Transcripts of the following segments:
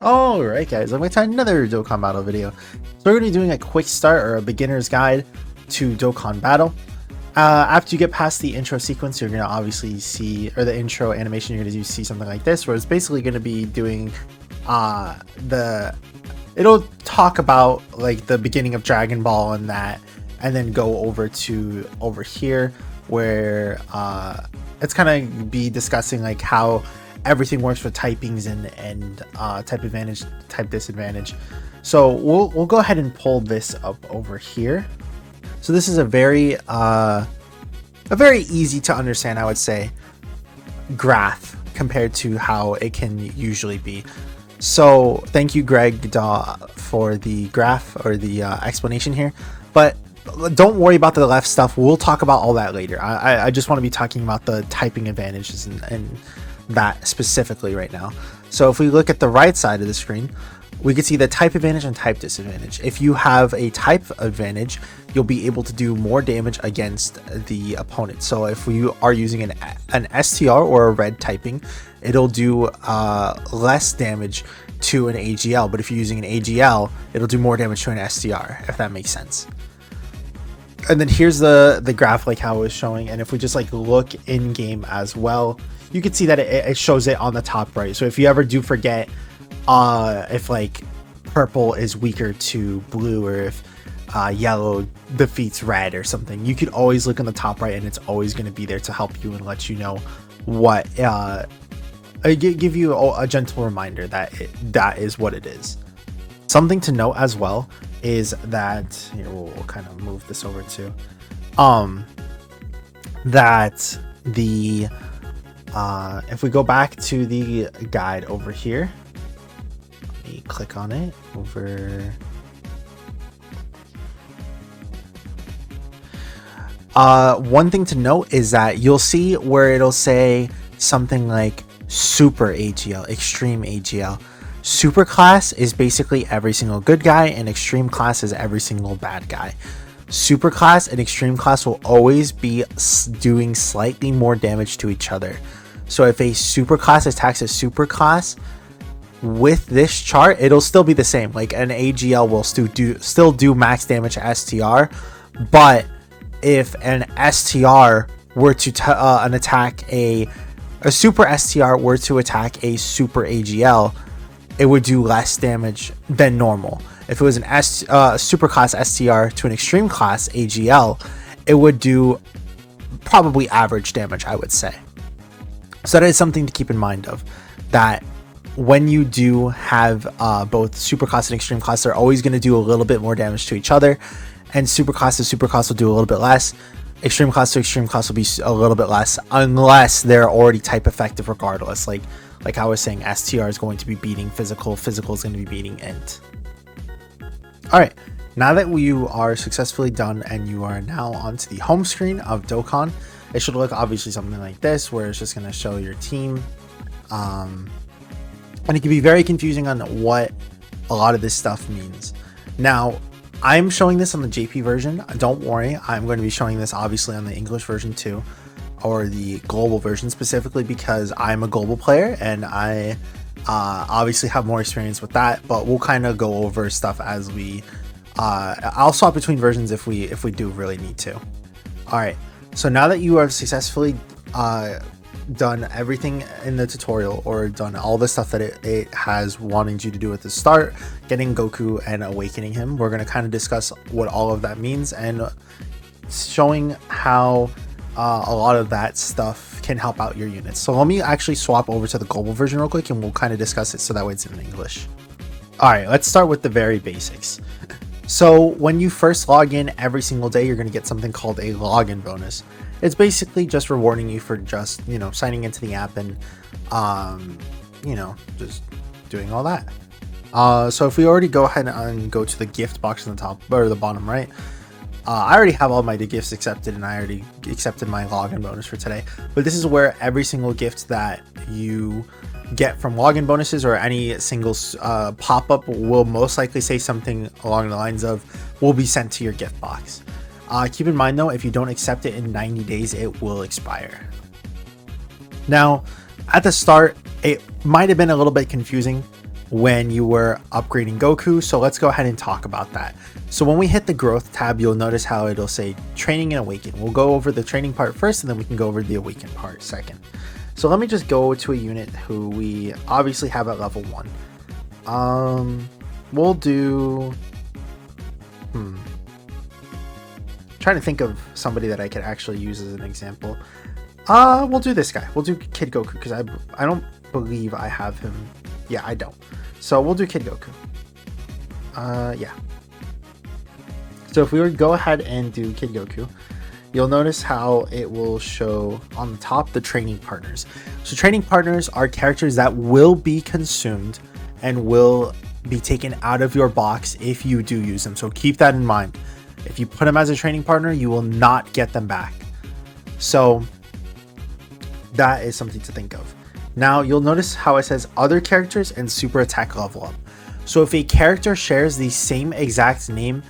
Alright guys, welcome to another Dokkan Battle video. So we're going to be doing a quick start or a beginner's guide to Dokkan Battle. After you get past the intro sequence, you're going to obviously see, or the intro animation, you're going to see something like this, where it's basically going to be doing it'll talk about like the beginning of Dragon Ball and that, and then go over to over here where it's kind of be discussing like how everything works with typings and type advantage, type disadvantage. So we'll go ahead and pull this up over here. So this is a very easy to understand, I would say, graph compared to how it can usually be. So thank you, Greg, for the graph or the explanation here. But don't worry about the left stuff. We'll talk about all that later. I just want to be talking about the typing advantages and that specifically right now. So if we look at the right side of the screen, we can see the type advantage and type disadvantage. If you have a type advantage, you'll be able to do more damage against the opponent. So if you are using an STR or a red typing, it'll do less damage to an AGL. But if you're using an AGL, it'll do more damage to an STR, if that makes sense. And then here's the graph like how it was showing. And if we just like look in game as well, you can see that it shows it on the top right. So if you ever do forget if like purple is weaker to blue, or if yellow defeats red or something, you could always look on the top right and it's always going to be there to help you and let you know what give you a gentle reminder that that is what it is. Something to note as well is that here we'll kind of move this over to that the if we go back to the guide over here, let me click on it over. One thing to note is that you'll see where it'll say something like super AGL, extreme AGL. Super class is basically every single good guy, and extreme class is every single bad guy. Super class and extreme class will always be doing slightly more damage to each other. So if a super class attacks a super class with this chart, it'll still be the same. Like an AGL will still do max damage to STR, but if an STR were to attack a super STR were to attack a super AGL, it would do less damage than normal. If it was an super class STR to an extreme class AGL, it would do probably average damage, I would say. So that is something to keep in mind of, that when you do have both super class and extreme class, they're always going to do a little bit more damage to each other, and super class to super class will do a little bit less. Extreme class to extreme class will be a little bit less, unless they're already type effective regardless. Like I was saying, STR is going to be beating physical, physical is going to be beating int. Alright, now that you are successfully done and you are now onto the home screen of Dokkan, it should look obviously something like this, where it's just going to show your team. And it can be very confusing on what a lot of this stuff means. Now, I'm showing this on the JP version. Don't worry, I'm going to be showing this obviously on the English version too, or the global version, specifically because I'm a global player and I obviously have more experience with that. But we'll kind of go over stuff as we I'll swap between versions if we do really need to. All right, so now that you have successfully done everything in the tutorial, or done all the stuff that it has wanting you to do at the start, getting Goku and awakening him, we're going to kind of discuss what all of that means and showing how a lot of that stuff can help out your units. So let me actually swap over to the global version real quick and we'll kind of discuss it so that way it's in English. All right, let's start with the very basics. So when you first log in every single day, you're going to get something called a login bonus. It's basically just rewarding you for just, signing into the app and, just doing all that. So if we already go ahead and go to the gift box on the top or the bottom right, I already have all my gifts accepted and I already accepted my login bonus for today. But this is where every single gift that you get from login bonuses or any single pop-up will most likely say something along the lines of will be sent to your gift box. Keep in mind though, if you don't accept it in 90 days, it will expire. Now, at the start, it might have been a little bit confusing when you were upgrading Goku. So let's go ahead and talk about that. So when we hit the growth tab, you'll notice how it'll say training and awaken. We'll go over the training part first, and then we can go over the awaken part second. So let me just go to a unit who we obviously have at level 1. We'll do trying to think of somebody that I could actually use as an example. We'll do this guy. We'll do Kid Goku, because I don't believe I have him. Yeah, I don't. So we'll do Kid Goku. Yeah. So if we were to go ahead and do Kid Goku, you'll notice how it will show on the top the training partners. So training partners are characters that will be consumed and will be taken out of your box if you do use them. So keep that in mind. If you put them as a training partner, you will not get them back. So that is something to think of. Now you'll notice how it says other characters and super attack level up. So if a character shares the same exact name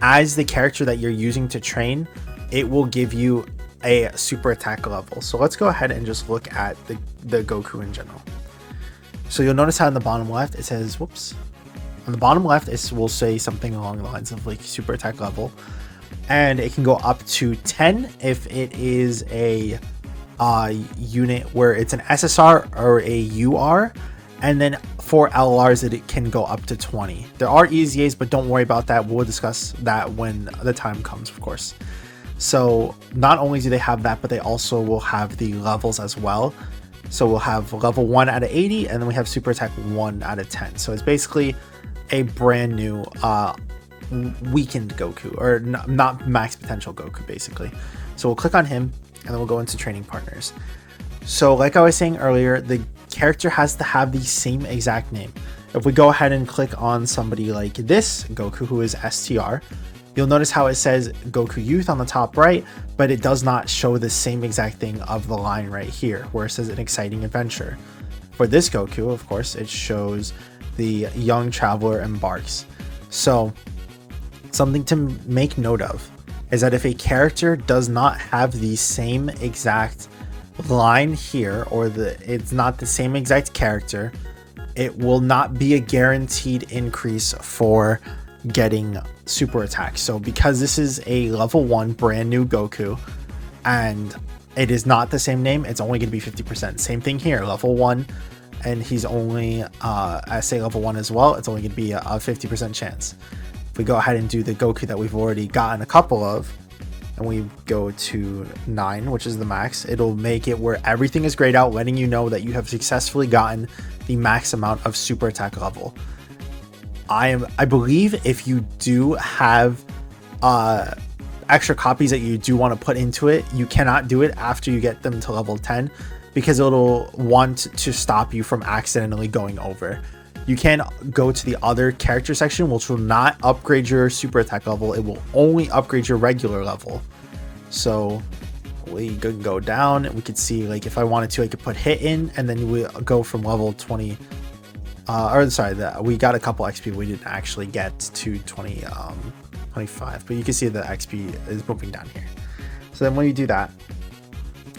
as the character that you're using to train, it will give you a super attack level. So let's go ahead and just look at the Goku in general. So you'll notice how in the bottom left it says, whoops, on the bottom left it will say something along the lines of like super attack level, and it can go up to 10 if it is a unit where it's an SSR or a UR, and then for LRs it can go up to 20. There are EZAs, but don't worry about that. We'll discuss that when the time comes, of course. So not only do they have that, but they also will have the levels as well. So we'll have level 1 out of 80, and then we have super attack 1 out of 10. So it's basically a brand new weakened Goku, or not max potential Goku, basically. So we'll click on him, and then we'll go into training partners. So like I was saying earlier, the character has to have the same exact name. If we go ahead and click on somebody like this Goku, who is STR, you'll notice how it says Goku Youth on the top right, but it does not show the same exact thing of the line right here, where it says an exciting adventure. For this Goku, of course, it shows the young traveler embarks. So something to make note of is that if a character does not have the same exact line here, or it's not the same exact character, it will not be a guaranteed increase for getting super attack. So because this is a level 1 brand new Goku and it is not the same name, it's only going to be 50%. Same thing here, level 1, and he's only SA level 1 as well. It's only going to be a 50% chance. If we go ahead and do the Goku that we've already gotten a couple of, and we go to 9, which is the max, it'll make it where everything is grayed out, letting you know that you have successfully gotten the max amount of super attack level. I believe if you do have extra copies that you do want to put into it, you cannot do it after you get them to level 10, because it'll want to stop you from accidentally going over. You can go to the other character section, which will not upgrade your super attack level. It will only upgrade your regular level. So we can go down, and we could see, like, if I wanted to, I could put hit in, and then we go from level 20. We got a couple XP. We didn't actually get to 25, but you can see the XP is moving down here. So then when you do that,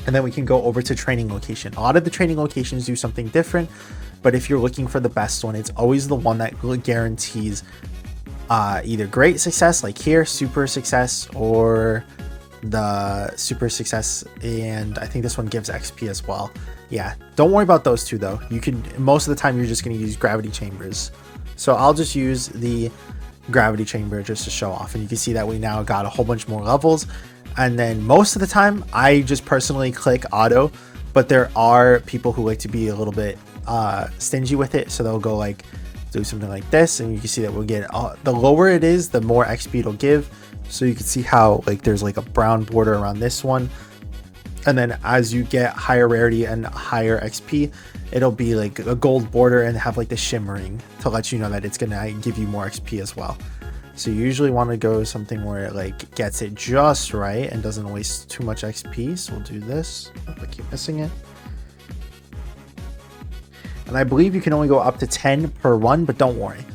and then we can go over to training location. A lot of the training locations do something different, but if you're looking for the best one, it's always the one that guarantees either great success, like here, super success, or the super success, and I think this one gives XP as well. Yeah, don't worry about those two though. You can, most of the time you're just going to use gravity chambers. So I'll just use the gravity chamber just to show off, and you can see that we now got a whole bunch more levels. And then most of the time I just personally click auto, but there are people who like to be a little bit stingy with it, so they'll go like do something like this, and you can see that we'll get the lower it is, the more XP it'll give. So you can see how like there's like a brown border around this one, and then as you get higher rarity and higher XP, it'll be like a gold border and have like the shimmering to let you know that it's gonna give you more XP as well. So you usually want to go something where it like gets it just right and doesn't waste too much XP. So we'll do this. I keep missing it. And I believe you can only go up to 10 per one, but don't worry.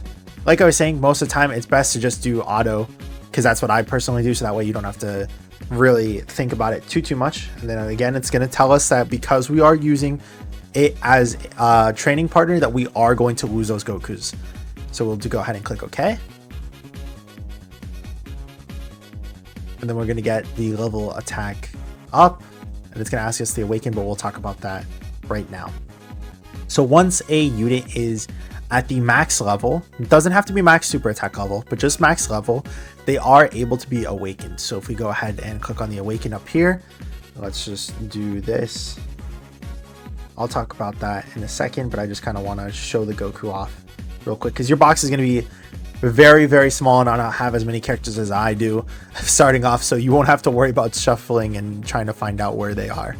Like I was saying, most of the time it's best to just do auto, because that's what I personally do. So that way you don't have to really think about it too much. And then again, it's going to tell us that because we are using it as a training partner that we are going to lose those Gokus. So we'll go ahead and click OK. And then we're going to get the level attack up, and it's going to ask us to awaken, but we'll talk about that right now. So once a unit is at the max level, it doesn't have to be max super attack level, but just max level, they are able to be awakened. So if we go ahead and click on the awaken up here, let's just do this. I'll talk about that in a second, but I just kind of want to show the Goku off real quick, because your box is going to be very, very small and not have as many characters as I do starting off, so you won't have to worry about shuffling and trying to find out where they are.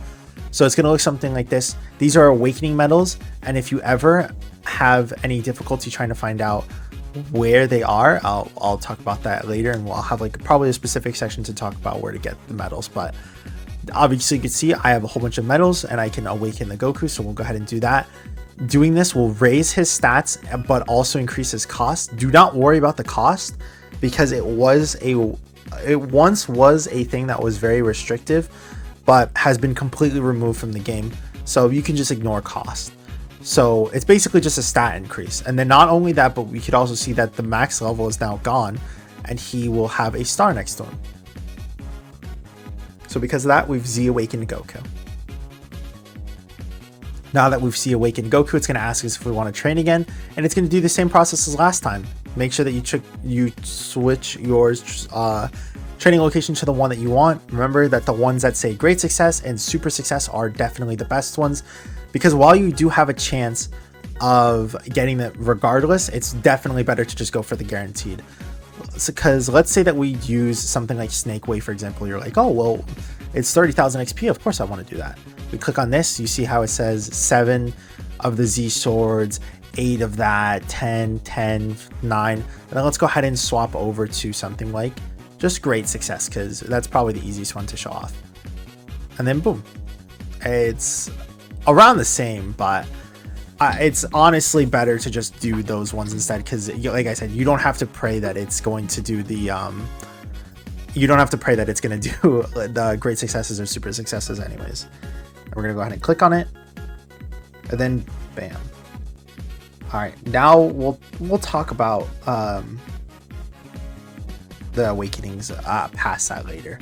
So it's going to look something like this. These are awakening medals, and if you ever have any difficulty trying to find out where they are, I'll talk about that later, and we'll have like probably a specific section to talk about where to get the medals. But obviously you can see I have a whole bunch of medals and I can awaken the Goku, so we'll go ahead and do that. Doing this will raise his stats but also increase his cost. Do not worry about the cost, because it once was a thing that was very restrictive but has been completely removed from the game, so you can just ignore cost. So it's basically just a stat increase. And then not only that, but we could also see that the max level is now gone and he will have a star next to him. So because of that, we've Z awakened Goku. Now that we've Z awakened Goku, it's going to ask us if we want to train again, and it's going to do the same process as last time. Make sure that you switch your training location to the one that you want. Remember that the ones that say great success and super success are definitely the best ones, because while you do have a chance of getting that regardless, it's definitely better to just go for the guaranteed. Because let's say that we use something like Snake Way, for example. You're like, oh, well, it's 30,000 XP. Of course I want to do that. We click on this. You see how it says 7 of the Z swords, 8 of that, 10, 10, 9. And then let's go ahead and swap over to something like just great success, because that's probably the easiest one to show off. And then boom. It's around the same, but it's honestly better to just do those ones instead, because like I said, you don't have to pray that it's going to do the you don't have to pray that it's going to do the great successes or super successes anyways. And we're going to go ahead and click on it, and then bam. All right, now we'll talk about the awakenings past that later.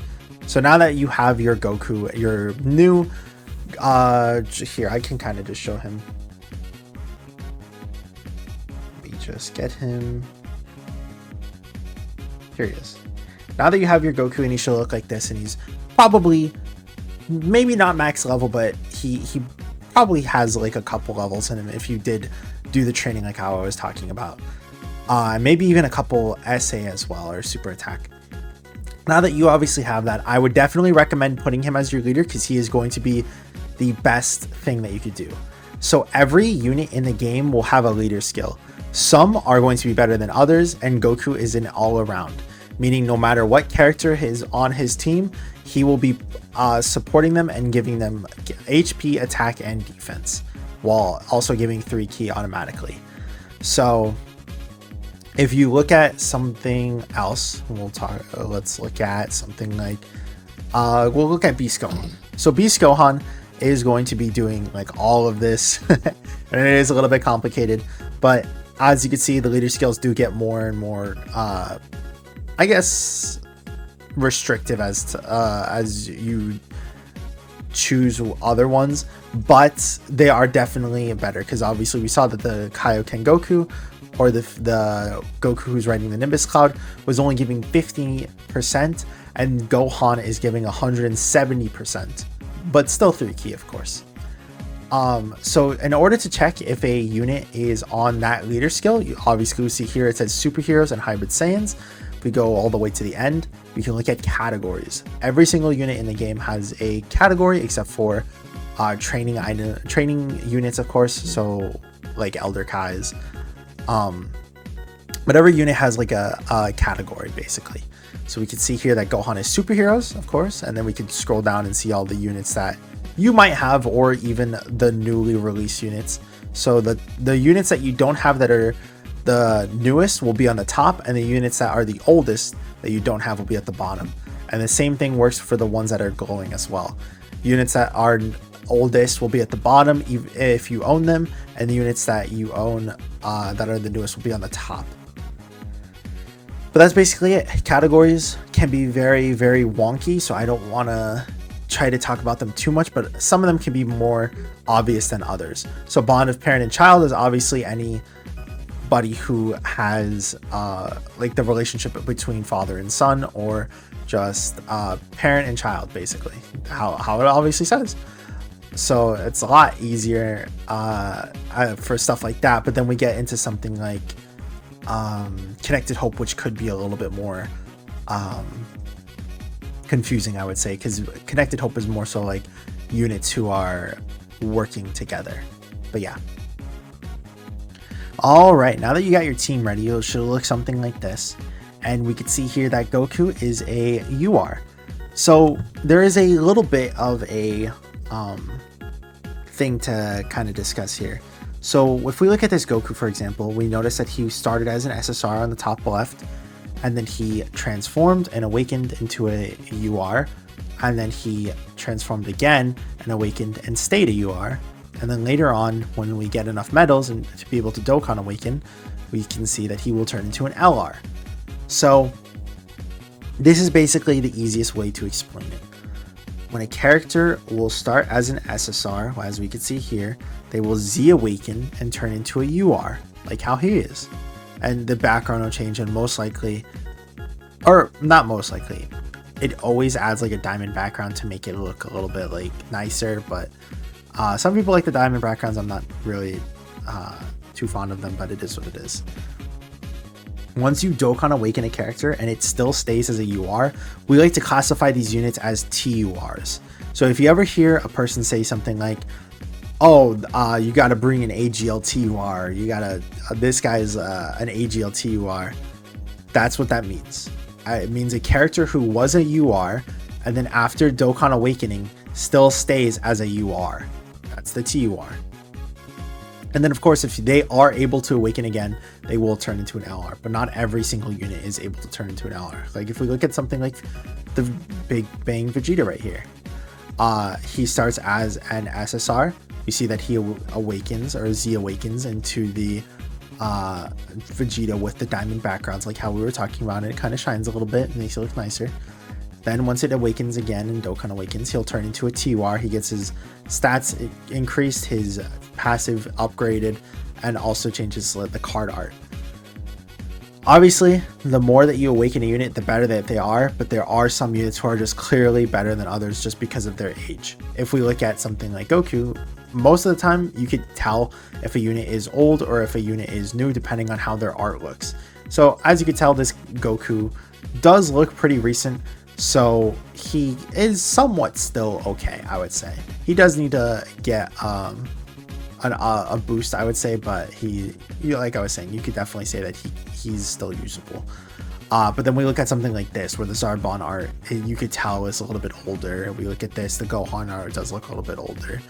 So now that you have your Goku, your new here, I can kind of just show him. Just get him. Here he is. Now that you have your Goku, and he should look like this, and he's probably maybe not max level, but he probably has like a couple levels in him if you did do the training like how I was talking about. Maybe even a couple SA as well, or super attack. Now that you obviously have that, I would definitely recommend putting him as your leader, because he is going to be the best thing that you could do. So every unit in the game will have a leader skill. Some are going to be better than others, and Goku is an all-around, meaning no matter what character is on his team, he will be supporting them and giving them HP, attack, and defense, while also giving 3 ki automatically. So if you look at something else, let's look at something like we'll look at Beast Gohan. So Beast Gohan is going to be doing like all of this and it is a little bit complicated, but as you can see, the leader skills do get more and more I guess restrictive as you choose other ones, but they are definitely better, because obviously we saw that the Kaioken Goku, or the Goku who's riding the Nimbus Cloud, was only giving 50%, and Gohan is giving 170%, but still 3 ki, of course. So in order to check if a unit is on that leader skill, you obviously see here it says superheroes and hybrid Saiyans. If we go all the way to the end, we can look at categories. Every single unit in the game has a category, except for training units, of course. So like Elder Kai's, but every unit has like a category basically. So we can see here that Gohan is superheroes, of course, and then we can scroll down and see all the units that you might have, or even the newly released units. So the units that you don't have that are the newest will be on the top, and the units that are the oldest that you don't have will be at the bottom. And the same thing works for the ones that are glowing as well. Units that are oldest will be at the bottom if you own them, and the units that you own that are the newest will be on the top. But that's basically it. Categories can be very, very wonky, so I don't want to try to talk about them too much, but some of them can be more obvious than others. So bond of parent and child is obviously anybody who has like the relationship between father and son, or just parent and child, basically, how it obviously says. So it's a lot easier for stuff like that. But then we get into something like connected hope, which could be a little bit more confusing, I would say, because connected hope is more so like units who are working together. But yeah. All right, now that you got your team ready, it should look something like this. And we can see here that Goku is a UR. So there is a little bit of a thing to kind of discuss here. So if we look at this Goku, for example, we notice that he started as an SSR on the top left, and then he transformed and awakened into a UR, and then he transformed again and awakened and stayed a UR. And then later on, when we get enough medals and to be able to Dokkan awaken, we can see that he will turn into an LR. So this is basically the easiest way to explain it. When a character will start as an SSR, as we can see here, they will Z awaken and turn into a UR, like how he is. And the background will change, and most likely, or not most likely, it always adds like a diamond background to make it look a little bit like nicer. But some people like the diamond backgrounds. I'm not really too fond of them, but it is what it is. Once you Dokkan awaken a character and it still stays as a UR, we like to classify these units as TURs. So if you ever hear a person say something like, oh, you got to bring an AGL TUR, you got to, this guy's an AGL TUR, that's what that means. It means a character who was a UR and then after Dokkan awakening still stays as a UR. That's the TUR. And then of course, if they are able to awaken again, they will turn into an LR, but not every single unit is able to turn into an LR. Like if we look at something like the Big Bang Vegeta right here, he starts as an SSR. We see that he awakens, or Z awakens into the Vegeta with the diamond backgrounds, like how we were talking about, and it kind of shines a little bit and makes it look nicer. Then once it awakens again and Dokkan awakens, he'll turn into a TUR. He gets his stats increased, his passive upgraded, and also changes the card art. Obviously, the more that you awaken a unit, the better that they are, but there are some units who are just clearly better than others just because of their age. If we look at something like Goku, most of the time you could tell if a unit is old or if a unit is new depending on how their art looks. So as you can tell, this Goku does look pretty recent. So he is somewhat still okay, I would say. He does need to get a boost, I would say, but like I was saying, you could definitely say that he's still usable. But then we look at something like this, where the Zarbon art, you could tell is a little bit older. We look at this, the Gohan art does look a little bit older.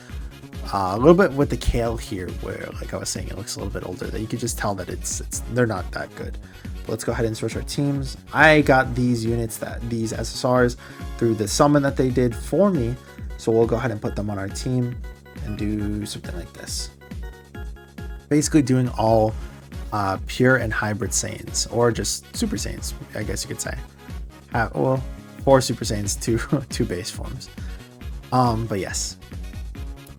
A little bit with the Kale here, where, like I was saying, it looks a little bit older. That you could just tell that they're not that good. Let's go ahead and switch our teams. I got these units, these SSRs, through the summon that they did for me. So we'll go ahead and put them on our team and do something like this. Basically doing all pure and hybrid Saiyans, or just Super Saiyans, I guess you could say. Well, 4 Super Saiyans, 2 base forms. But yes.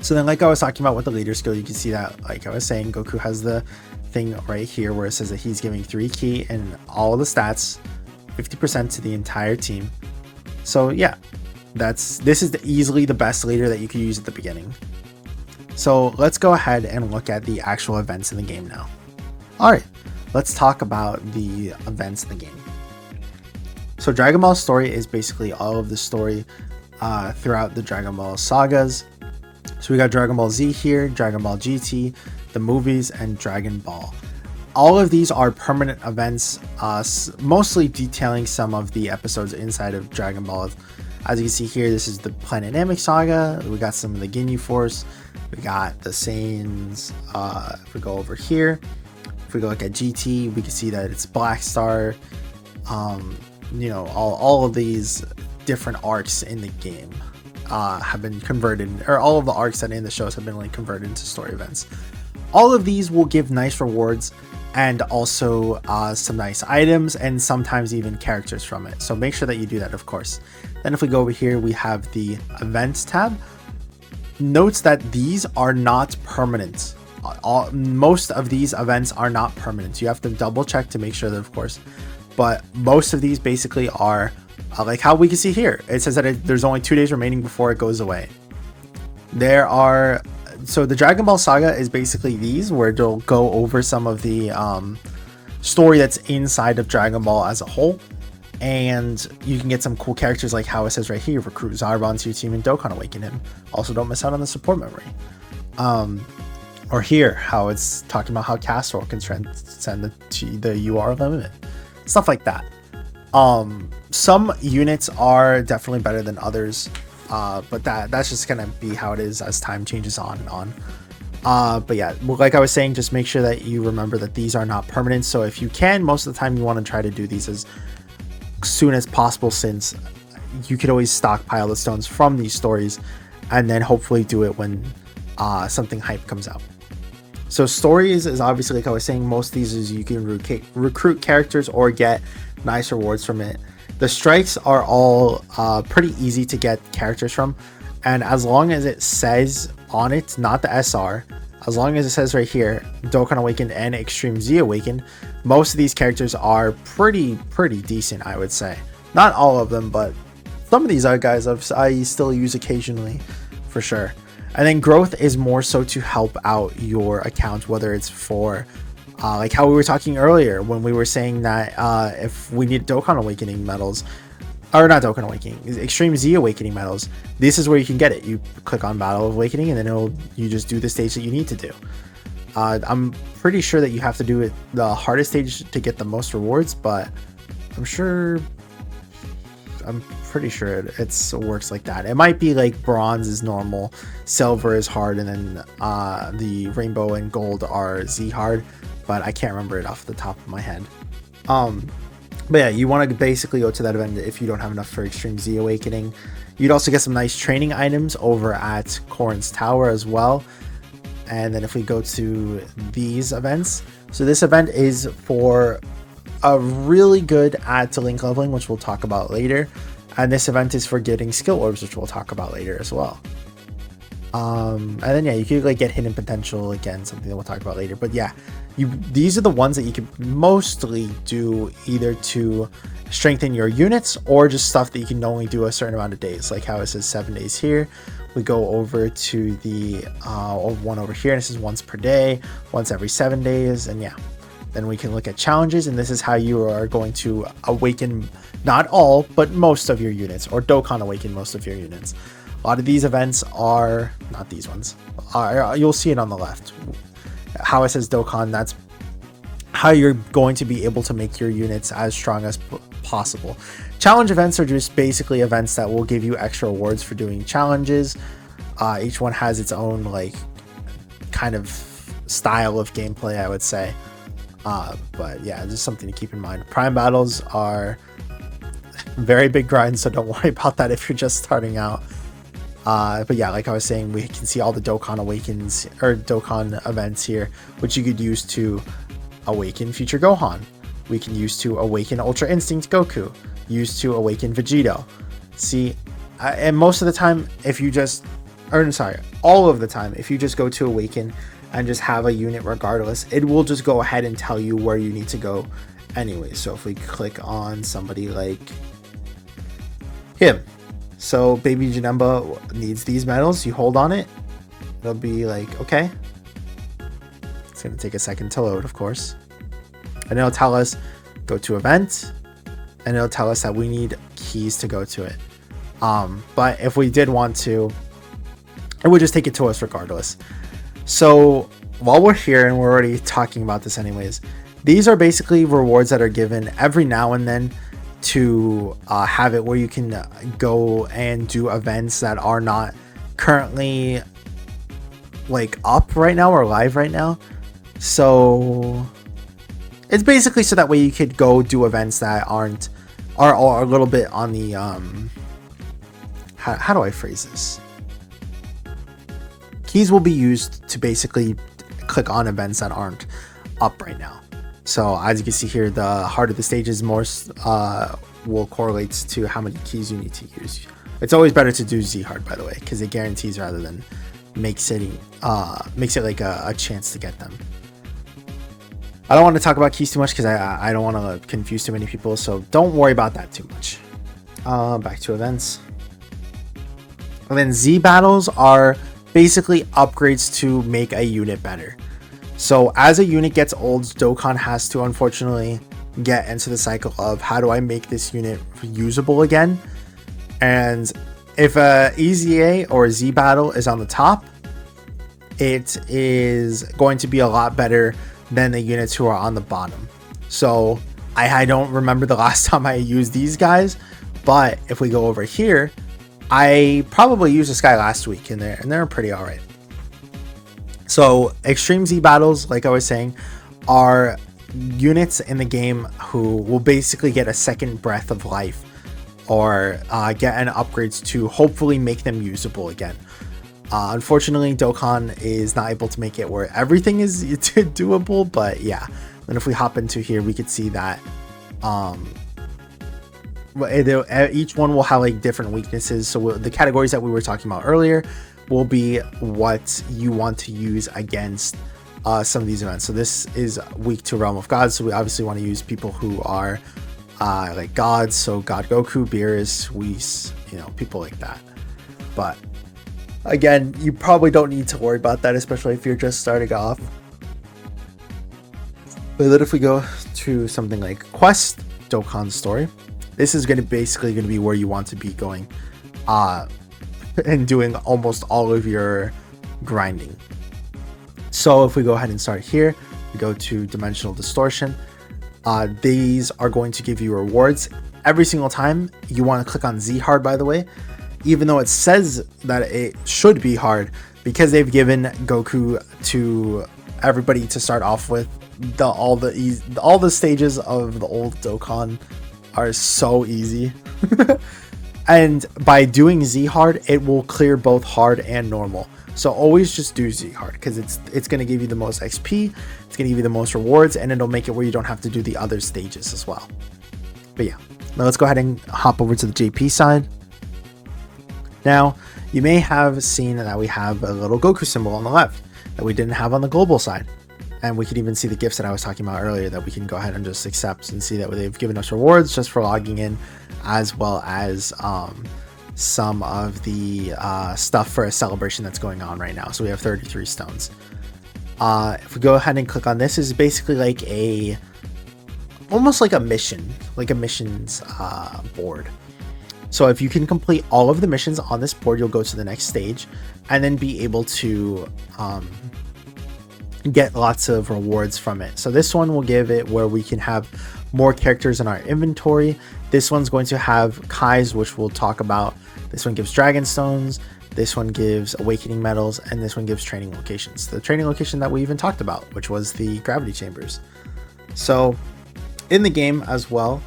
So then, like I was talking about with the leader skill, you can see that, like I was saying, Goku has the thing right here where it says that he's giving 3 ki and all of the stats, 50% to the entire team. So yeah, this is easily the best leader that you could use at the beginning. So let's go ahead and look at the actual events in the game now. Alright, let's talk about the events in the game. So Dragon Ball story is basically all of the story throughout the Dragon Ball sagas. So we got Dragon Ball Z here, Dragon Ball GT, the movies, and Dragon Ball. All of these are permanent events, mostly detailing some of the episodes inside of Dragon Ball. As you can see here, this is the Planet Namek saga. We got some of the Ginyu Force. We got the Saiyans. If we go over here, if we go look at GT, we can see that it's Black Star. You know, all of these different arcs in the game. have been converted, or all of the arcs that are in the shows have been like converted into story events. All of these will give nice rewards and also some nice items and sometimes even characters from it. So make sure that you do that, of course. Then if we go over here, we have the events tab. Notes that these are not permanent. Most of these events are not permanent. You have to double check to make sure that, of course, but most of these basically are like how we can see here. It says that there's only 2 days remaining before it goes away. So the Dragon Ball Saga is basically these, where they'll go over some of the story that's inside of Dragon Ball as a whole, and you can get some cool characters like how it says right here: recruit Zarbon to your team and Dokkan awaken him. Also, don't miss out on the support memory. Or here, how it's talking about how Castor can transcend the UR limit, stuff like that. Some units are definitely better than others, but that's just gonna be how it is as time changes on and on. But yeah, like I was saying, just make sure that you remember that these are not permanent. So if you can, most of the time you want to try to do these as soon as possible, since you could always stockpile the stones from these stories and then hopefully do it when something hype comes out. So stories is obviously, like I was saying, most of these is you can recruit characters or get nice rewards from it. The strikes are all pretty easy to get characters from, and as long as it says on it, not the SR, as long as it says right here Dokkan Awakened and Extreme Z Awakened, most of these characters are pretty decent, I would say. Not all of them, but some of these are guys I still use occasionally for sure. And then growth is more so to help out your account, whether it's for like how we were talking earlier when we were saying that if we need Dokkan Awakening medals, or not Dokkan Awakening, Extreme Z Awakening medals, this is where you can get it. You click on Battle of Awakening and then you just do the stage that you need to do. I'm pretty sure that you have to do it the hardest stage to get the most rewards, but I'm pretty sure it works like that. It might be like bronze is normal, silver is hard, and then the rainbow and gold are Z hard, but I can't remember it off the top of my head. But yeah, you want to basically go to that event if you don't have enough for Extreme Z Awakening. You'd also get some nice training items over at Korin's Tower as well. And then if we go to these events, so this event is for a really good add to link leveling, which we'll talk about later, and this event is for getting skill orbs, which we'll talk about later as well. And then yeah, you could like get hidden potential, again, something that we'll talk about later. But yeah, these are the ones that you can mostly do either to strengthen your units or just stuff that you can only do a certain amount of days, like how it says 7 days here. We go over to the one over here, and this is once per day, once every 7 days, and yeah. Then we can look at challenges, and this is how you are going to awaken not all, but most of your units, or Dokkan awaken most of your units. A lot of these events are, not these ones, you'll see it on the left. How it says Dokkan, that's how you're going to be able to make your units as strong as possible. Challenge events are just basically events that will give you extra rewards for doing challenges. Each one has its own like kind of style of gameplay, I would say. But yeah, just something to keep in mind. Prime battles are very big grinds, so don't worry about that if you're just starting out. But yeah, like I was saying, we can see all the Dokkan awakens or Dokkan events here, which you could use to awaken future Gohan. We can use to awaken Ultra Instinct Goku, use to awaken Vegito. See, and most of the time, if you just, or sorry, all of the time, if you just go to awaken and just have a unit regardless, it will just go ahead and tell you where you need to go anyway. So if we click on somebody like him, so Baby Janemba needs these medals, you hold on it, it'll be like, okay. It's gonna take a second to load, of course. And it'll tell us, go to event, and it'll tell us that we need keys to go to it. But if we did want to, it would just take it to us regardless. So while we're here, and we're already talking about this anyways, these are basically rewards that are given every now and then to have it where you can go and do events that are not currently like up right now or live right now. So it's basically so that way you could go do events that are a little bit on the how do I phrase this? Keys will be used to basically click on events that aren't up right now. So as you can see here, the harder the stage is, more will correlate to how many keys you need to use. It's always better to do Z hard, by the way, because it guarantees rather than makes it like a chance to get them. I don't want to talk about keys too much because I don't want to confuse too many people, so don't worry about that too much. Back to events. And then Z battles are basically upgrades to make a unit better. So as a unit gets old, Dokkan has to unfortunately get into the cycle of how do I make this unit usable again. And if a EZA or Z battle is on the top, it is going to be a lot better than the units who are on the bottom. So I don't remember the last time I used these guys, but if we go over here, I probably used this guy last week and they're pretty all right. So extreme Z battles, like I was saying, are units in the game who will basically get a second breath of life or get an upgrades to hopefully make them usable again. Unfortunately, Dokkan is not able to make it where everything is doable, but yeah. Then if we hop into here, we could see that each one will have like different weaknesses. So the categories that we were talking about earlier will be what you want to use against some of these events. So this is weak to Realm of Gods, so we obviously want to use people who are like gods, so God Goku, Beerus, Whis, people like that. But again, you probably don't need to worry about that, especially if you're just starting off. But then if we go to something like Quest, Dokkan Story, this is basically going to be where you want to be going and doing almost all of your grinding. So if we go ahead and start here, we go to Dimensional Distortion. These are going to give you rewards every single time. You want to click on Z hard, by the way, even though it says that it should be hard, because they've given Goku to everybody to start off with. All the stages of the old Dokkan are so easy. And by doing Z hard, it will clear both hard and normal. So always just do Z hard, because it's going to give you the most XP, it's going to give you the most rewards, and it'll make it where you don't have to do the other stages as well. But yeah, now let's go ahead and hop over to the JP side. Now, you may have seen that we have a little Goku symbol on the left that we didn't have on the global side. And we can even see the gifts that I was talking about earlier that we can go ahead and just accept and see that they've given us rewards just for logging in, as well as some of the stuff for a celebration that's going on right now. So we have 33 stones. If we go ahead and click on this, is basically like almost like a mission, like a missions board. So if you can complete all of the missions on this board, you'll go to the next stage and then be able to get lots of rewards from it. So this one will give it where we can have more characters in our inventory. This one's going to have Kais, which we'll talk about. This one gives Dragon Stones. This one gives Awakening Medals, and this one gives training locations. The training location that we even talked about, which was the Gravity Chambers. So in the game as well,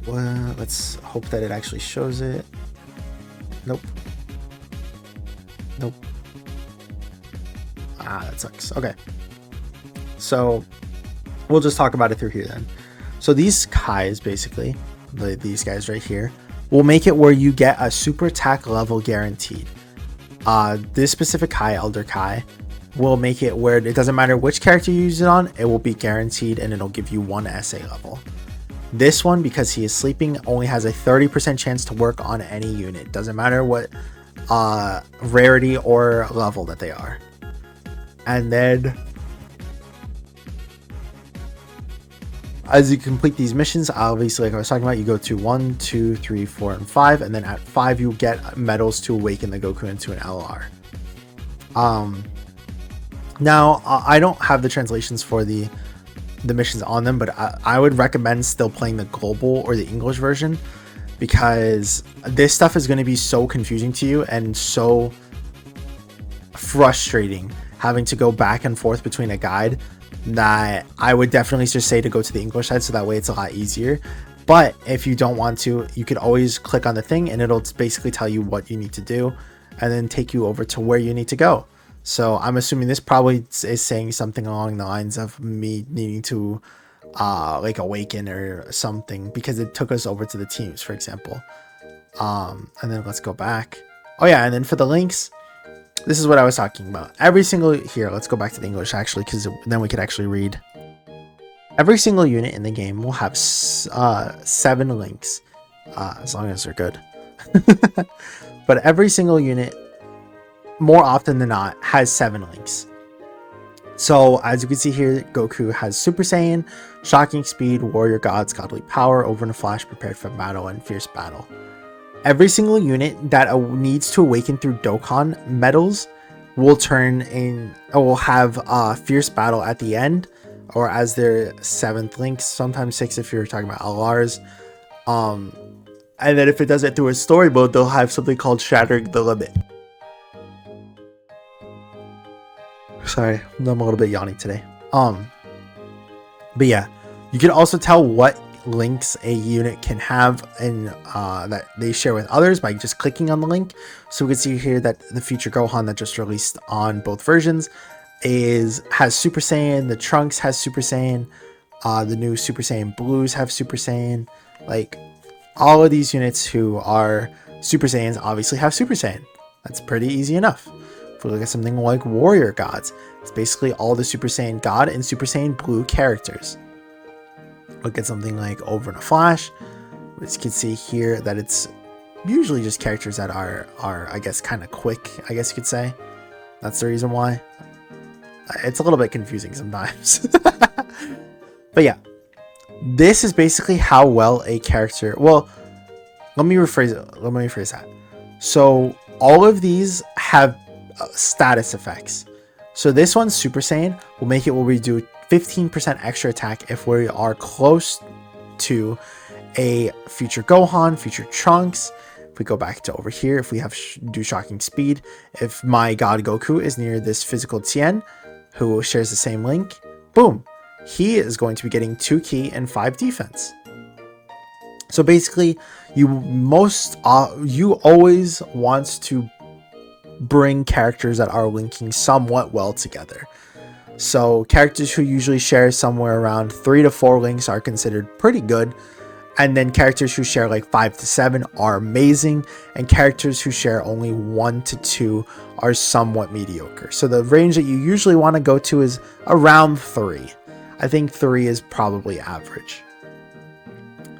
let's hope that it actually shows it. Nope. That sucks. Okay, so we'll just talk about it through here then. So these Kais, basically these guys right here, will make it where you get a super attack level guaranteed. This specific Kai, Elder Kai, will make it where it doesn't matter which character you use it on, it will be guaranteed, and it'll give you 1 SA level. This one, because he is sleeping, only has a 30% chance to work on any unit. Doesn't matter what rarity or level that they are. And then as you complete these missions, obviously, like I was talking about, you go to 1, 2, 3, 4, and 5, and then at 5 you get medals to awaken the Goku into an LR. Now I don't have the translations for the missions on them, but I would recommend still playing the global or the English version, because this stuff is going to be so confusing to you and so frustrating having to go back and forth between a guide, that I would definitely just say to go to the English side, so that way it's a lot easier. But if you don't want to, you could always click on the thing and it'll basically tell you what you need to do and then take you over to where you need to go. So I'm assuming this probably is saying something along the lines of me needing to like awaken or something, because it took us over to the teams, for example. And then let's go back. Oh yeah, and then for the links, this is what I was talking about. Every single, here, let's go back to the English actually, because then we could actually read. Every single unit in the game will have 7 links, as long as they're good. But every single unit, more often than not, has 7 links. So as you can see here, Goku has Super Saiyan, Shocking Speed, Warrior Gods, Godly Power, Over in a Flash, Prepared for Battle, and Fierce Battle. Every single unit that needs to awaken through Dokkan medals will turn in, or will have Fierce Battle at the end, or as their 7th links, sometimes 6 if you're talking about LRs. And then if it does it through a story mode, they'll have something called Shattering the Limit. Sorry, I'm a little bit yawning today. But yeah, you can also tell what links a unit can have and that they share with others by just clicking on the link. So we can see here that the Future Gohan that just released on both versions has Super Saiyan. The Trunks has Super Saiyan. The new Super Saiyan Blues have Super Saiyan. Like, all of these units who are Super Saiyans obviously have Super Saiyan. That's pretty easy enough. If we look at something like Warrior Gods, it's basically all the Super Saiyan God and Super Saiyan Blue characters. Look at something like Over in a Flash, which you can see here that it's usually just characters that are I guess kind of quick, I guess you could say. That's the reason why. It's a little bit confusing sometimes. But yeah, this is basically how well a character, well, let me rephrase that. So all of these have status effects. So this one, Super Saiyan, will make it where we do 15% extra attack if we are close to a Future Gohan, Future Trunks. If we go back to over here, if we have do Shocking Speed, if my God Goku is near this physical Tien, who shares the same link, boom, he is going to be getting 2 ki and 5 defense. So basically, you always want to bring characters that are linking somewhat well together. So characters who usually share somewhere around 3 to 4 links are considered pretty good, and then characters who share like 5 to 7 are amazing, and characters who share only 1 to 2 are somewhat mediocre. So the range that you usually want to go to is around 3. I think 3 is probably average.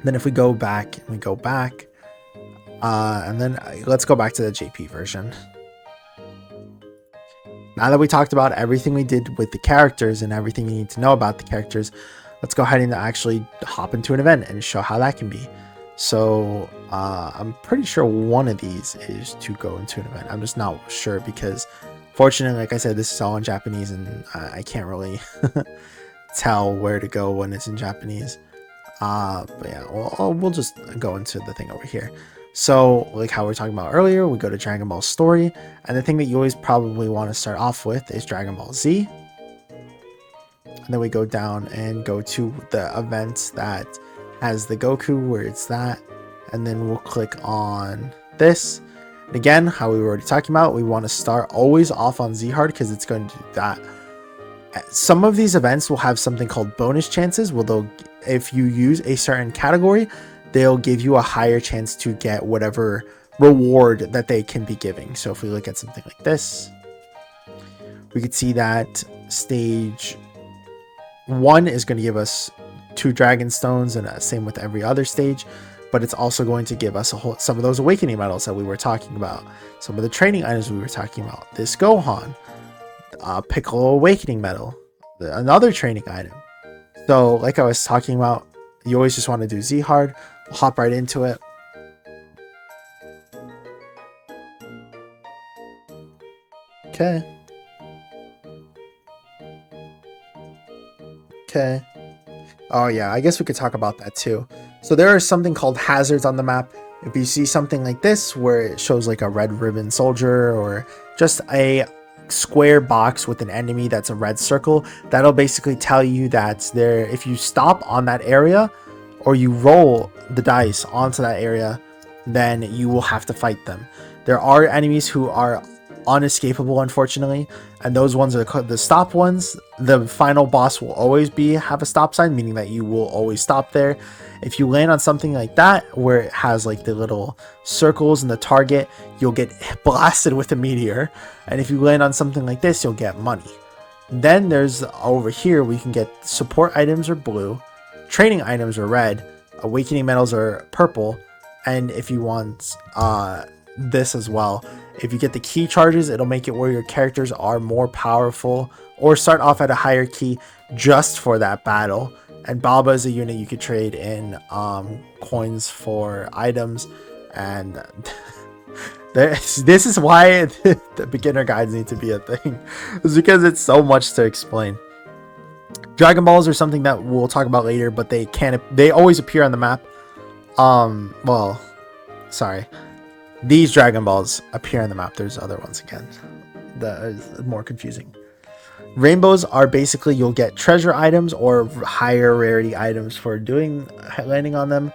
Then if we go back, and then let's go back to the JP version. Now that we talked about everything we did with the characters and everything you need to know about the characters, let's go ahead and actually hop into an event and show how that can be. So I'm pretty sure one of these is to go into an event. I'm just not sure because fortunately, like I said, this is all in Japanese and I can't really tell where to go when it's in Japanese. But yeah, we'll just go into the thing over here. So like how we were talking about earlier, we go to Dragon Ball Story, and the thing that you always probably want to start off with is Dragon Ball Z. And then we go down and go to the events that has the Goku, where it's that, and then we'll click on this. And again, how we were already talking about, we want to start always off on Z Hard because it's going to do that. Some of these events will have something called bonus chances, where if you use a certain category, they'll give you a higher chance to get whatever reward that they can be giving. So if we look at something like this, we could see that stage 1 is going to give us 2 Dragon Stones, and same with every other stage, but it's also going to give us some of those awakening medals that we were talking about, some of the training items we were talking about, this Gohan, Piccolo awakening medal, another training item. So like I was talking about, you always just want to do Z Hard. We'll hop right into it. Okay. Oh yeah, I guess we could talk about that too. So there is something called hazards on the map. If you see something like this where it shows like a red ribbon soldier or just a square box with an enemy that's a red circle, that'll basically tell you that if you stop on that area or you roll the dice onto that area, then you will have to fight them. There are enemies who are unescapable, unfortunately, and those ones are the stop ones. The final boss will always have a stop sign, meaning that you will always stop there. If you land on something like that where it has like the little circles and the target, you'll get blasted with a meteor. And if you land on something like this, you'll get money. Then there's over here, we can get support items are blue, training items are red, awakening medals are purple, and if you want this as well, if you get the key charges, it'll make it where your characters are more powerful or start off at a higher key just for that battle. And Baba is a unit you could trade in coins for items, and this is why the beginner guides need to be a thing. It's because it's so much to explain. Dragon Balls are something that we'll talk about later, but they always appear on the map. Well, sorry. These Dragon Balls appear on the map. There's other ones again. That is more confusing. Rainbows are basically you'll get treasure items or higher rarity items for landing on them.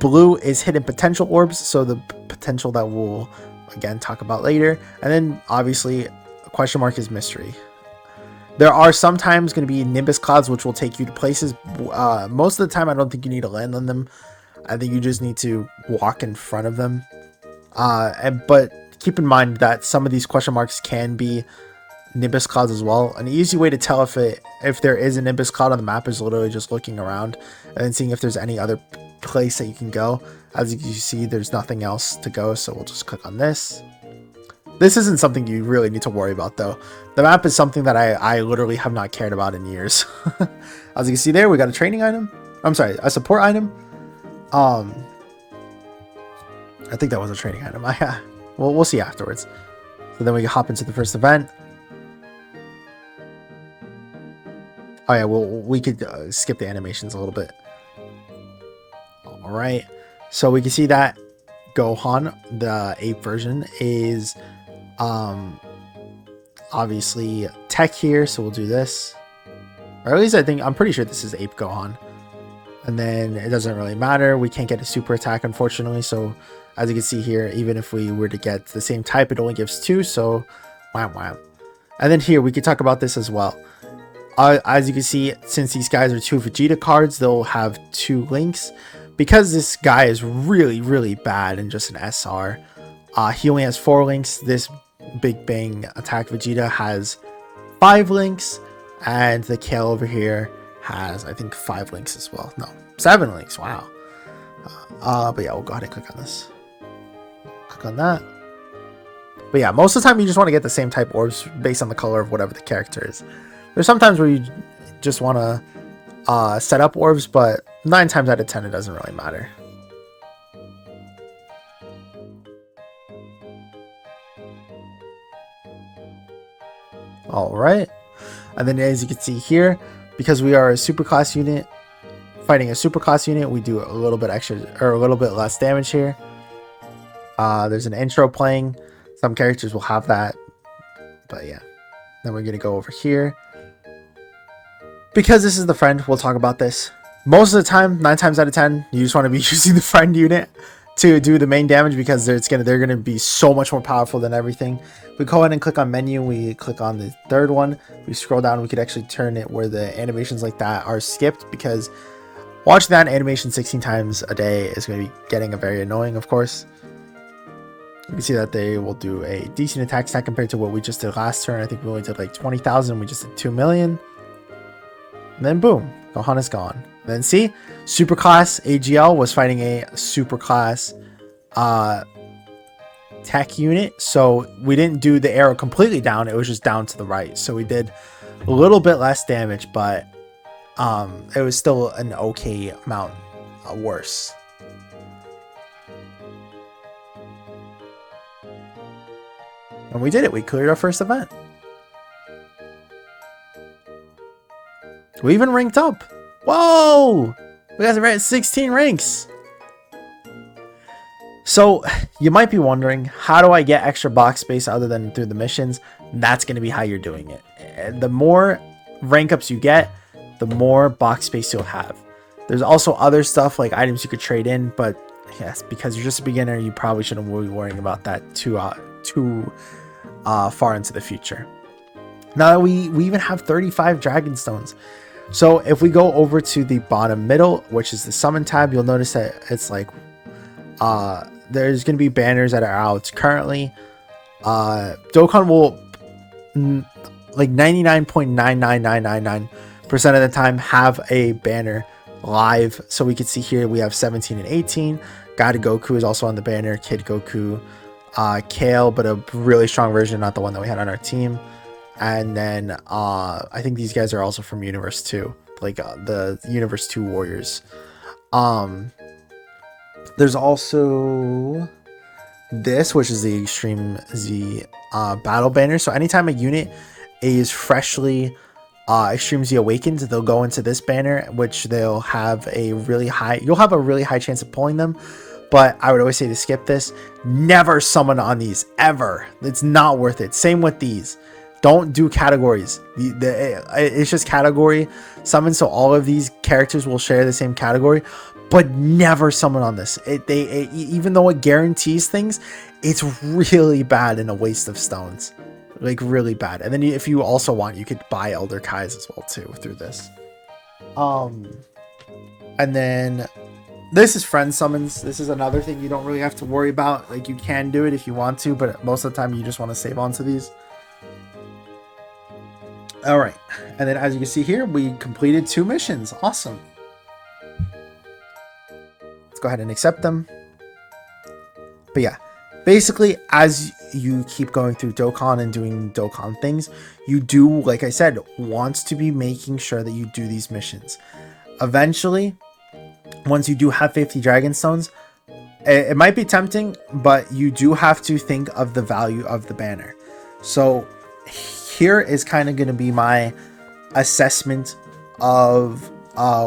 Blue is hidden potential orbs, so the potential that we'll again talk about later. And then obviously question mark is mystery. There are sometimes going to be Nimbus clouds which will take you to places. Most of the time I don't think you need to land on them. I think you just need to walk in front of them. But keep in mind that some of these question marks can be Nimbus clouds as well. An easy way to tell if there is a Nimbus cloud on the map is literally just looking around and then seeing if there's any other place that you can go. As you can see, there's nothing else to go, so we'll just click on this. This isn't something you really need to worry about though. The map is something that I literally have not cared about in years. As you can see there, we got a training item. I'm sorry, a support item. I think that was a training item. We'll see afterwards. So then we can hop into the first event. Oh yeah, well, we could skip the animations a little bit. All right, so we can see that Gohan, the ape version, is obviously tech here. So we'll do this, or at least I'm pretty sure this is ape Gohan. And then it doesn't really matter. We can't get a super attack, unfortunately. So as you can see here, even if we were to get the same type, it only gives 2. So wham wham. And then here we could talk about this as well. As you can see, since these guys are 2 Vegeta cards, they'll have 2 links. Because this guy is really, really bad and just an SR, he only has 4 links. This Big Bang Attack Vegeta has 5 links. And the Kale over here has, I think, 5 links as well. No, 7 links. Wow. But yeah, we'll go ahead and click on this. Click on that. But yeah, most of the time you just want to get the same type orbs based on the color of whatever the character is. There's sometimes where you just want to set up orbs, but 9 times out of 10 it doesn't really matter. All right, and then as you can see here, because we are a superclass unit fighting a superclass unit, we do a little bit extra or a little bit less damage here. There's an intro playing. Some characters will have that, but yeah. Then we're gonna go over here. Because this is the friend, we'll talk about this. Most of the time, 9 times out of 10, you just want to be using the friend unit to do the main damage because they're gonna be so much more powerful than everything. We go ahead and click on menu. We click on the third one. We scroll down. We could actually turn it where the animations like that are skipped, because watching that animation 16 times a day is going to be getting very annoying, of course. You can see that they will do a decent attack stack compared to what we just did last turn. I think we only did like 20,000. We just did 2 million. And then boom, Gohan is gone. Then see, Superclass AGL was fighting a Superclass tech unit. So we didn't do the arrow completely down. It was just down to the right. So we did a little bit less damage, but it was still an okay amount worse. And we did it. We cleared our first event. We even ranked up. Whoa! We guys are at 16 ranks. So you might be wondering, how do I get extra box space other than through the missions? That's going to be how you're doing it. And the more rank ups you get, the more box space you'll have. There's also other stuff like items you could trade in, but yes, because you're just a beginner, you probably shouldn't be worrying about that too far into the future. Now that we even have 35 dragon stones. So if we go over to the bottom middle, which is the summon tab, you'll notice that it's like there's going to be banners that are out currently. Dokkan will like 99.99999% of the time have a banner live. So we can see here we have 17 and 18. God Goku is also on the banner. Kid Goku, Kale, but a really strong version, not the one that we had on our team. And then I think these guys are also from Universe 2, like the Universe 2 Warriors. There's also this, which is the Extreme Z battle banner. So anytime a unit is freshly Extreme Z awakened, they'll go into this banner, which they'll have a really high, you'll have a really high chance of pulling them. But I would always say to skip this. Never summon on these, ever. It's not worth it. Same with these. Don't do categories. It's just category summon, so all of these characters will share the same category, but never summon on this. Even though it guarantees things, it's really bad and a waste of stones. Like really bad. And then if you also want, you could buy Elder Kais as well too through this. And then this is friend summons. This is another thing you don't really have to worry about. Like you can do it if you want to, but most of the time you just want to save onto these. All right, and then as you can see here, we completed 2 missions. Awesome. Let's go ahead and accept them. But yeah, basically, as you keep going through Dokkan and doing Dokkan things, you do, like I said, want to be making sure that you do these missions. Eventually, once you do have 50 Dragon Stones, it might be tempting, but you do have to think of the value of the banner. So here is kind of going to be my assessment of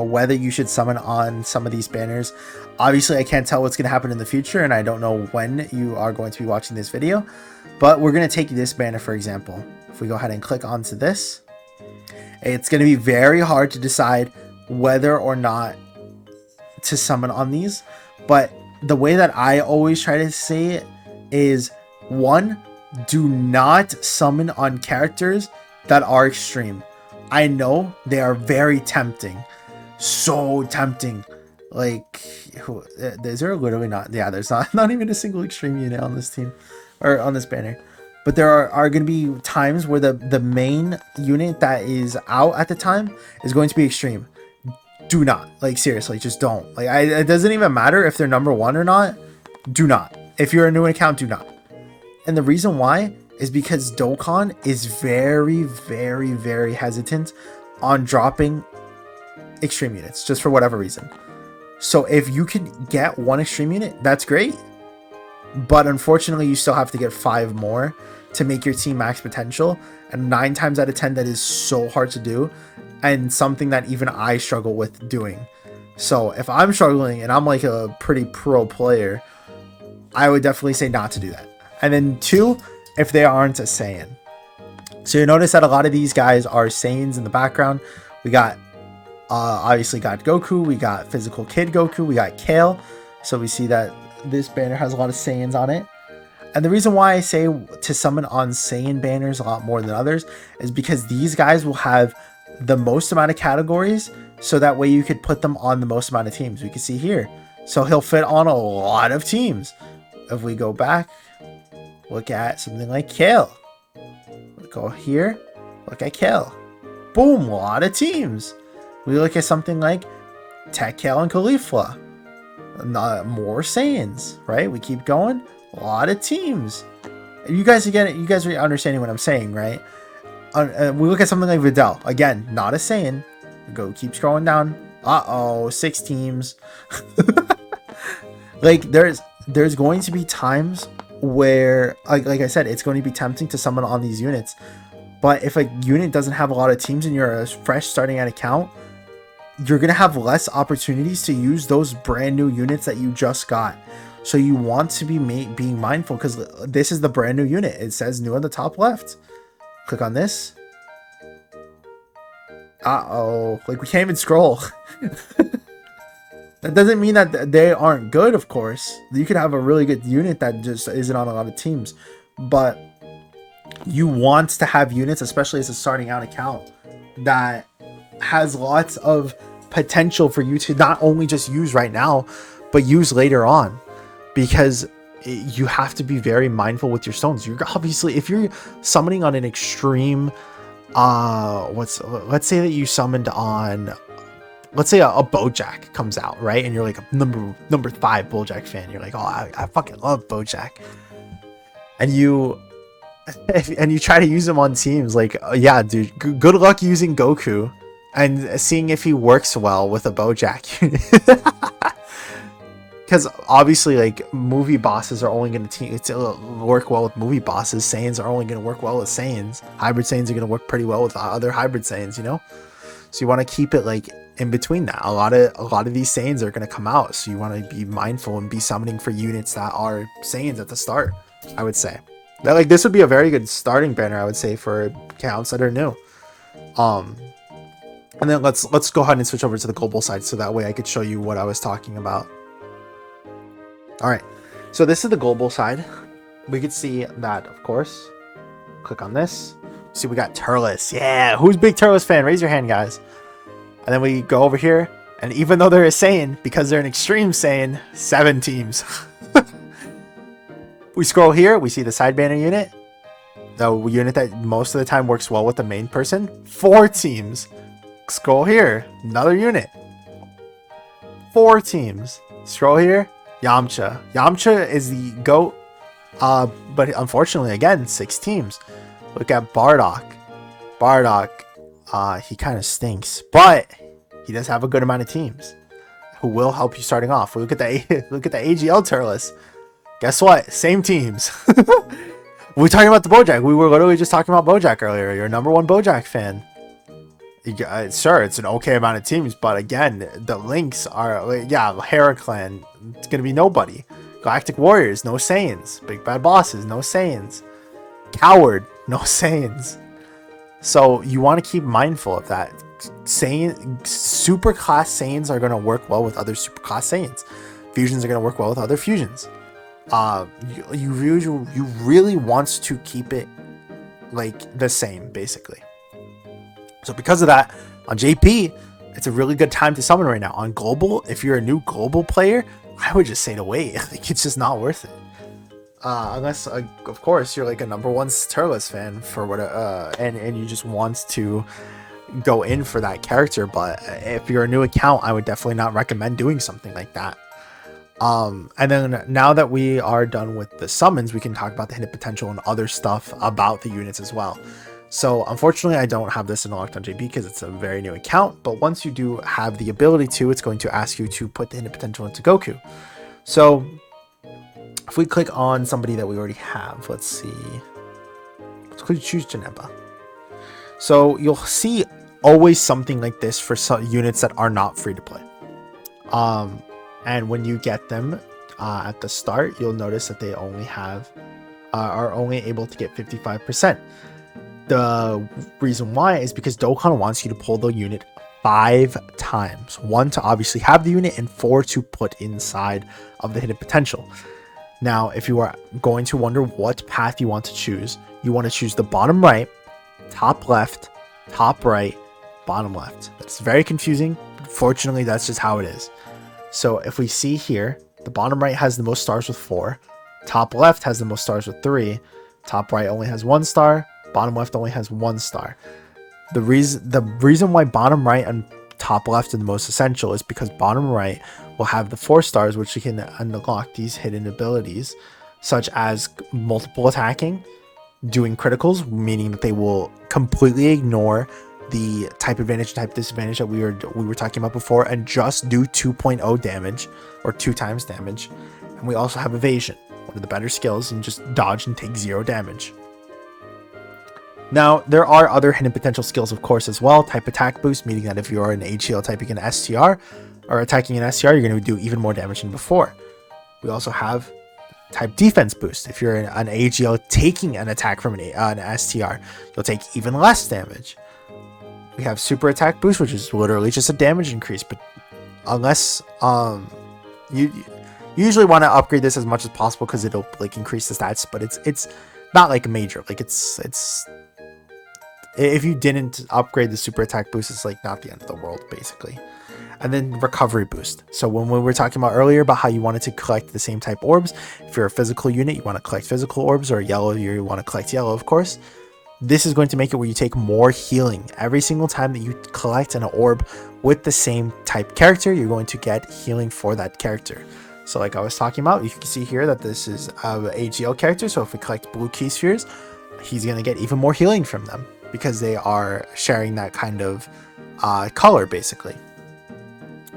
whether you should summon on some of these banners. Obviously, I can't tell what's going to happen in the future, and I don't know when you are going to be watching this video, but we're going to take this banner, for example. If we go ahead and click onto this, it's going to be very hard to decide whether or not to summon on these, but the way that I always try to say it is, 1, do not summon on characters that are extreme. I know they are very tempting. So tempting. Like, is there literally not? Yeah, there's not even a single extreme unit on this team or on this banner. But there are going to be times where the main unit that is out at the time is going to be extreme. Do not. Like, seriously, just don't. Like, it doesn't even matter if they're number 1 or not. Do not. If you're a new account, do not. And the reason why is because Dokkan is very, very, very hesitant on dropping extreme units, just for whatever reason. So if you could get 1 extreme unit, that's great. But unfortunately, you still have to get 5 more to make your team max potential. And 9 times out of 10, that is so hard to do. And something that even I struggle with doing. So if I'm struggling and I'm like a pretty pro player, I would definitely say not to do that. And then 2, if they aren't a Saiyan. So you notice that a lot of these guys are Saiyans in the background. We got, obviously got Goku. We got Physical Kid Goku. We got Kale. So we see that this banner has a lot of Saiyans on it. And the reason why I say to summon on Saiyan banners a lot more than others is because these guys will have the most amount of categories. So that way you could put them on the most amount of teams. We can see here. So he'll fit on a lot of teams. If we go back, look at something like Kale. Go here, look at Kale. Boom, a lot of teams. We look at something like Tech Kale and Caulifla. More Saiyans, right? We keep going, a lot of teams. You guys get it. You guys are understanding what I'm saying, right? We look at something like Videl. Again, not a Saiyan. Keep scrolling down. Uh-oh, 6 teams. Like, there's going to be times where, like I said, it's going to be tempting to summon on these units. But if a unit doesn't have a lot of teams and you're a fresh starting at account, you're going to have less opportunities to use those brand new units that you just got. So you want to be being mindful, because this is the brand new unit. It says new on the top left. Click on this. Uh-oh. Like, we can't even scroll. That doesn't mean that they aren't good, of course. You could have a really good unit that just isn't on a lot of teams. But you want to have units, especially as a starting out account, that has lots of potential for you to not only just use right now, but use later on. Because you have to be very mindful with your stones. You're obviously, if you're summoning on an extreme, let's say that you summoned on, let's say a Bojack comes out, right? And you're like a number 5 Bojack fan. You're like, oh, I fucking love Bojack. And you try to use him on teams, like, yeah, dude, good luck using Goku and seeing if he works well with a Bojack. Because obviously, like, movie bosses are only going to work well with movie bosses. Saiyans are only going to work well with Saiyans. Hybrid Saiyans are going to work pretty well with other hybrid Saiyans, you know? So you want to keep it, like, in between that. A lot of these Saiyans are going to come out, so you want to be mindful and be summoning for units that are Saiyans at the start, I would say. That, like, this would be a very good starting banner, I would say, for accounts that are new. And then let's go ahead and switch over to the global side, so that way I could show you what I was talking about. All right, so this is the global side. We could see that, of course. Click on this. See, we got Turles. Yeah, who's a big Turles fan? Raise your hand, guys. And then we go over here, and even though they're a Saiyan, because they're an extreme Saiyan, 7 teams. We scroll here, we see the side banner unit. The unit that most of the time works well with the main person. 4 teams. Scroll here, another unit. 4 teams. Scroll here. Yamcha. Yamcha is the GOAT, but unfortunately, again, 6 teams. Look at Bardock. Bardock, he kind of stinks, but he does have a good amount of teams who will help you starting off. Look at the AGL Turles. Guess what? Same teams. We're talking about the Bojack. We were literally just talking about Bojack earlier. You're a number 1 Bojack fan. Sure, it's an okay amount of teams, but again, the links are, yeah, Hera Clan, it's gonna be nobody. Galactic Warriors, no Saiyans. Big Bad Bosses, no Saiyans. Coward, no Saiyans. So you want to keep mindful of that. Super class Saiyans are gonna work well with other super class Saiyans. Fusions are gonna work well with other fusions. You really want to keep it like the same, basically. So because of that, on JP, it's a really good time to summon right now. On global, if you're a new global player, I would just say to wait. Like, it's just not worth it. Unless, of course, you're like a number 1 Turles fan for what, and you just want to go in for that character. But if you're a new account, I would definitely not recommend doing something like that. And then now that we are done with the summons, we can talk about the hidden potential and other stuff about the units as well. So unfortunately, I don't have this in Locked on JP because it's a very new account. But once you do have the ability to, it's going to ask you to put the hidden potential into Goku. So if we click on somebody that we already have, let's see. Let's choose Janemba. So you'll see always something like this for some units that are not free to play. And when you get them at the start, you'll notice that they only have are only able to get 55%. The reason why is because Dokkan wants you to pull the unit 5 times. 1 to obviously have the unit, and 4 to put inside of the hidden potential. Now, if you are going to wonder what path you want to choose, you want to choose the bottom right, top left, top right, bottom left. That's very confusing. Fortunately, that's just how it is. So if we see here, the bottom right has the most stars with 4. Top left has the most stars with 3. Top right only has 1 star. Bottom left only has 1 star. The reason why bottom right and top left are the most essential is because bottom right will have the 4 stars, which you can unlock these hidden abilities, such as multiple attacking, doing criticals, meaning that they will completely ignore the type advantage, type disadvantage that we were talking about before, and just do 2.0 damage or 2 times damage. And we also have evasion, one of the better skills, and just dodge and take 0 damage. Now, there are other hidden potential skills, of course, as well. Type attack boost, meaning that if you are an HEL typing an STR or attacking an STR, you're going to do even more damage than before. We also have type defense boost. If you're an AGL taking an attack from an STR, you'll take even less damage. We have super attack boost, which is literally just a damage increase, but unless you usually want to upgrade this as much as possible because it'll like increase the stats, but it's not like major. Like it's if you didn't upgrade the super attack boost, it's like not the end of the world basically. And then recovery boost. So when we were talking about earlier about how you wanted to collect the same type orbs, if you're a physical unit, you want to collect physical orbs, or yellow, you want to collect yellow, of course. This is going to make it where you take more healing. Every single time that you collect an orb with the same type character, you're going to get healing for that character. So like I was talking about, you can see here that this is an AGL character. So if we collect blue key spheres, he's going to get even more healing from them because they are sharing that kind of color basically.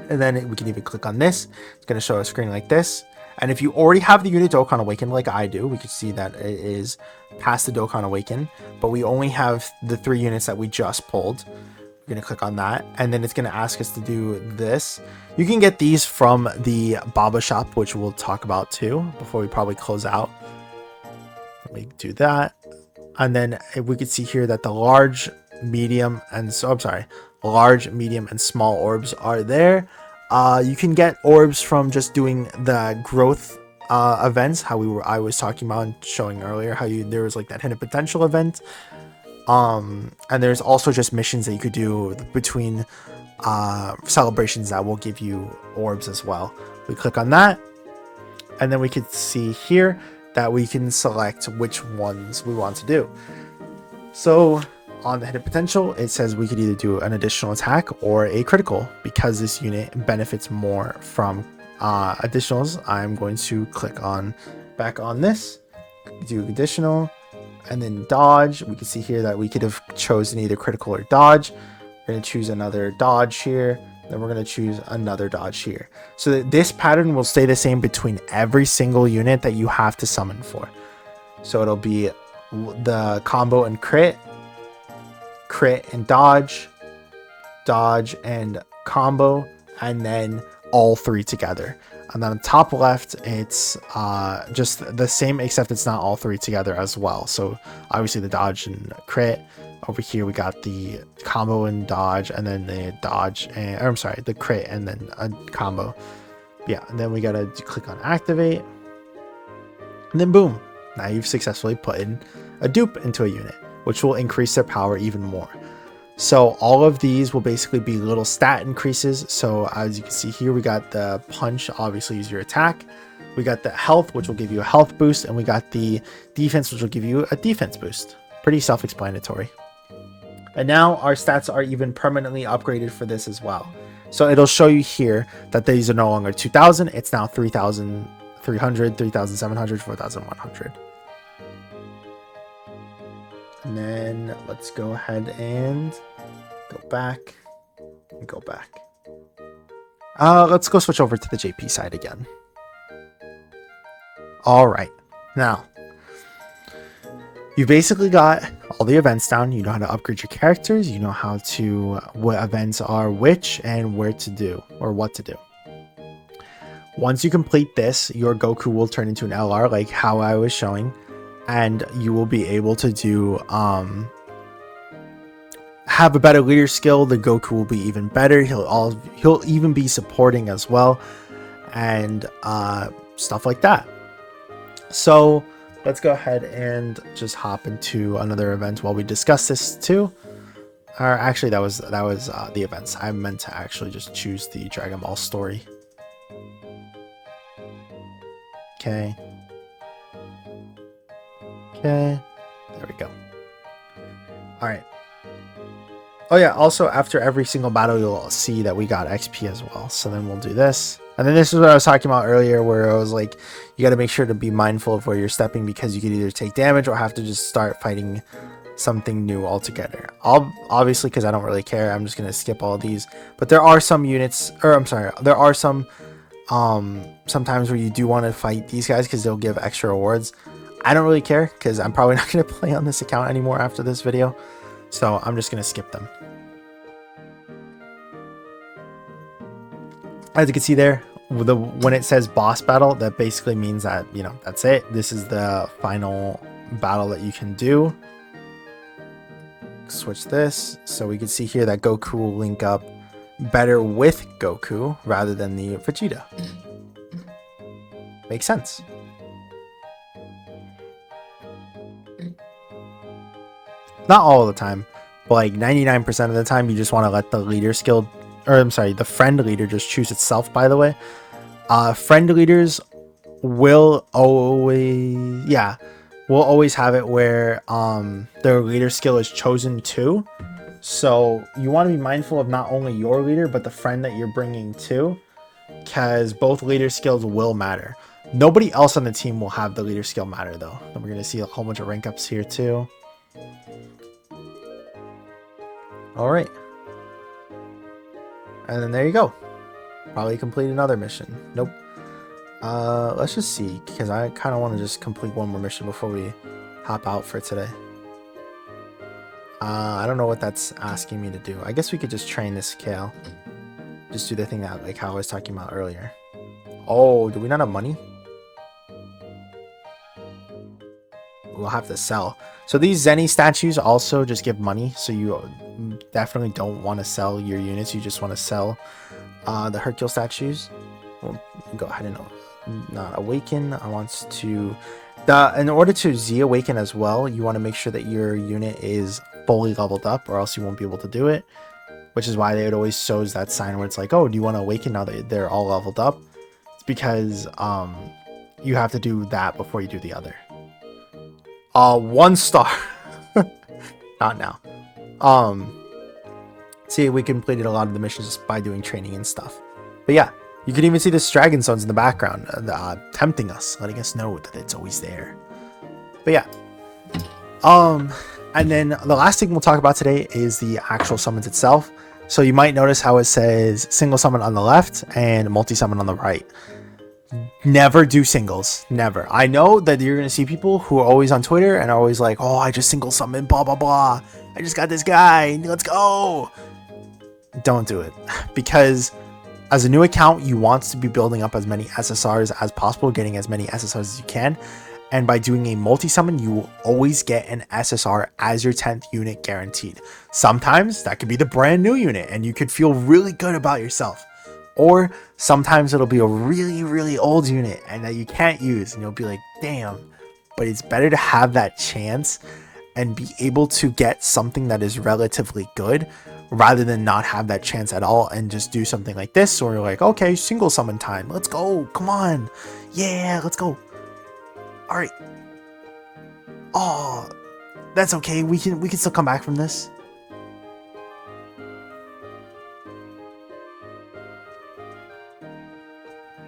And then we can even click on this. It's going to show a screen like this. And if you already have the unit Dokkan Awaken like I do, we can see that it is past the Dokkan Awaken, but we only have the 3 units that we just pulled. We're going to click on that, and then it's going to ask us to do this. You can get these from the Baba shop, which we'll talk about too before we probably close out. We do that. And then we could see here that the large, medium, and large, medium, and small orbs are there. You can get orbs from just doing the growth events, I was talking about and showing earlier, how there was like that hidden potential event. And there's also just missions that you could do between celebrations that will give you orbs as well. We click on that, and then we could see here that we can select which ones we want to do. So on the hidden potential, it says we could either do an additional attack or a critical. Because this unit benefits more from additionals, I'm going to click on back on this, do additional, and then dodge. We can see here that we could have chosen either critical or dodge. We're going to choose another dodge here, then we're going to choose another dodge here. So that this pattern will stay the same between every single unit that you have to summon for. So it'll be the combo and crit and dodge and combo, and then all 3 together. And then on the top left, it's just the same, except it's not all 3 together as well. So obviously the dodge and crit. Over here we got the combo and dodge, and then the dodge and the crit and then a combo. Yeah, and then we gotta click on activate, and then boom, now you've successfully put in a dupe into a unit, which will increase their power even more. So all of these will basically be little stat increases. So as you can see here, we got the punch, obviously use your attack. We got the health, which will give you a health boost, and we got the defense, which will give you a defense boost. Pretty self-explanatory. And now our stats are even permanently upgraded for this as well. So it'll show you here that these are no longer 2000, it's now 3300, 3700, 4100. And then let's go ahead and go back and go back. Let's go switch over to the JP side again. All right, now you basically got all the events down. You know how to upgrade your characters. You know how to, what events are which and where to do or what to do. Once you complete this, your Goku will turn into an LR like how I was showing, and you will be able to do have a better leader skill. The Goku will be even better. He'll even be supporting as well, and stuff like that. So let's go ahead and just hop into another event while we discuss this too. Or actually, that was the events. I meant to actually just choose the Dragon Ball story. Okay. Okay, there we go. All right. Oh yeah, also after every single battle, you'll see that we got XP as well. So then we'll do this. And then this is what I was talking about earlier, where I was like, you got to make sure to be mindful of where you're stepping, because you could either take damage or have to just start fighting something new altogether. Obviously, because I don't really care, I'm just going to skip all of these. But there are some units, or I'm sorry, there are some sometimes where you do want to fight these guys because they'll give extra rewards. I don't really care because I'm probably not going to play on this account anymore after this video. So I'm just going to skip them. As you can see there, when it says boss battle, that basically means that, you know, that's it. This is the final battle that you can do. Switch this. So we can see here that Goku will link up better with Goku rather than the Vegeta. Makes sense. Not all the time, but like 99% of the time, you just want to let the leader skill, or I'm sorry, the friend leader just choose itself, by the way. Friend leaders will always, yeah, will always have it where their leader skill is chosen too. So you want to be mindful of not only your leader, but the friend that you're bringing too, because both leader skills will matter. Nobody else on the team will have the leader skill matter though. And we're going to see a whole bunch of rank ups here too. All right. And then there you go. Probably complete another mission. Nope. Let's just see, because I kind of want to just complete one more mission before we hop out for today. I don't know what that's asking me to do. I guess we could just train this Kale. Just do the thing that, like how I was talking about earlier. Oh, do we not have money? We'll have to sell. So these Zenny statues also just give money. So you definitely don't want to sell your units. You just want to sell the Hercule statues. We'll go ahead and not awaken. I want to... in order to Z awaken as well, you want to make sure that your unit is fully leveled up, or else you won't be able to do it. Which is why it always shows that sign where it's like, oh, do you want to awaken now that they're all leveled up? It's because you have to do that before you do the other. 1 star. Not now. See, we completed a lot of the missions just by doing training and stuff. But yeah, you can even see the dragon stones in the background, tempting us, letting us know that it's always there. But yeah. And then the last thing we'll talk about today is the actual summons itself. So you might notice how it says single summon on the left and multi-summon on the right. Never do singles. Never. I know that you're going to see people who are always on Twitter and are always like, oh, I just single summon, blah, blah, blah. I just got this guy. Let's go. Don't do it. Because as a new account, you want to be building up as many SSRs as possible, getting as many SSRs as you can. And by doing a multi-summon, you will always get an SSR as your 10th unit guaranteed. Sometimes that could be the brand new unit and you could feel really good about yourself. Or sometimes it'll be a really, really old unit and that you can't use and you'll be like, damn. But it's better to have that chance and be able to get something that is relatively good rather than not have that chance at all and just do something like this. Or you're like, okay, single summon time. Let's go. Come on. Yeah, let's go. All right. Oh, that's okay. We can still come back from this.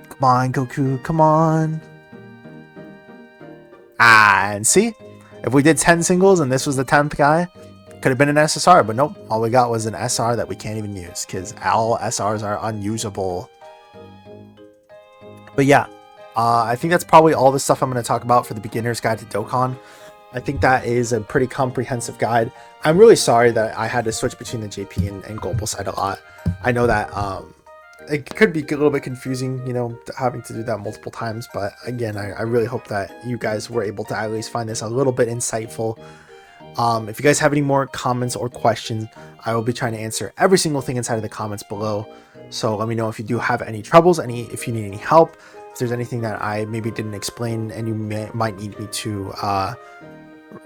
Come on, Goku. Come on. And see, if we did 10 singles and this was the 10th guy, could have been an SSR, but nope. All we got was an SR that we can't even use because all SRs are unusable. But yeah. I think that's probably all the stuff I'm going to talk about for the beginner's guide to Dokkan. I think that is a pretty comprehensive guide. I'm really sorry that I had to switch between the JP and global side a lot. I know that it could be a little bit confusing, you know, having to do that multiple times. But again, I really hope that you guys were able to at least find this a little bit insightful. If you guys have any more comments or questions, I will be trying to answer every single thing inside of the comments below. So let me know if you do have any troubles, if you need any help. If there's anything that I maybe didn't explain and you might need me to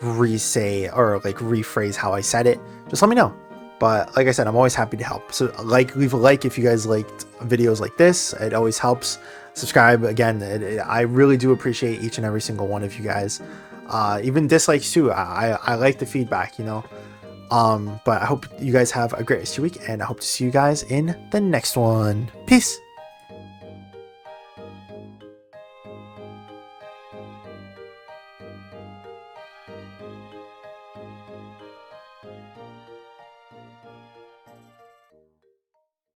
re-say or like rephrase how I said it, just let me know. But like I said, I'm always happy to help. So leave a like if you guys liked videos like this. It always helps. Subscribe again. I really do appreciate each and every single one of you guys. Even dislikes too. I like the feedback, you know. But I hope you guys have a great rest of your week, and I hope to see you guys in the next one. Peace.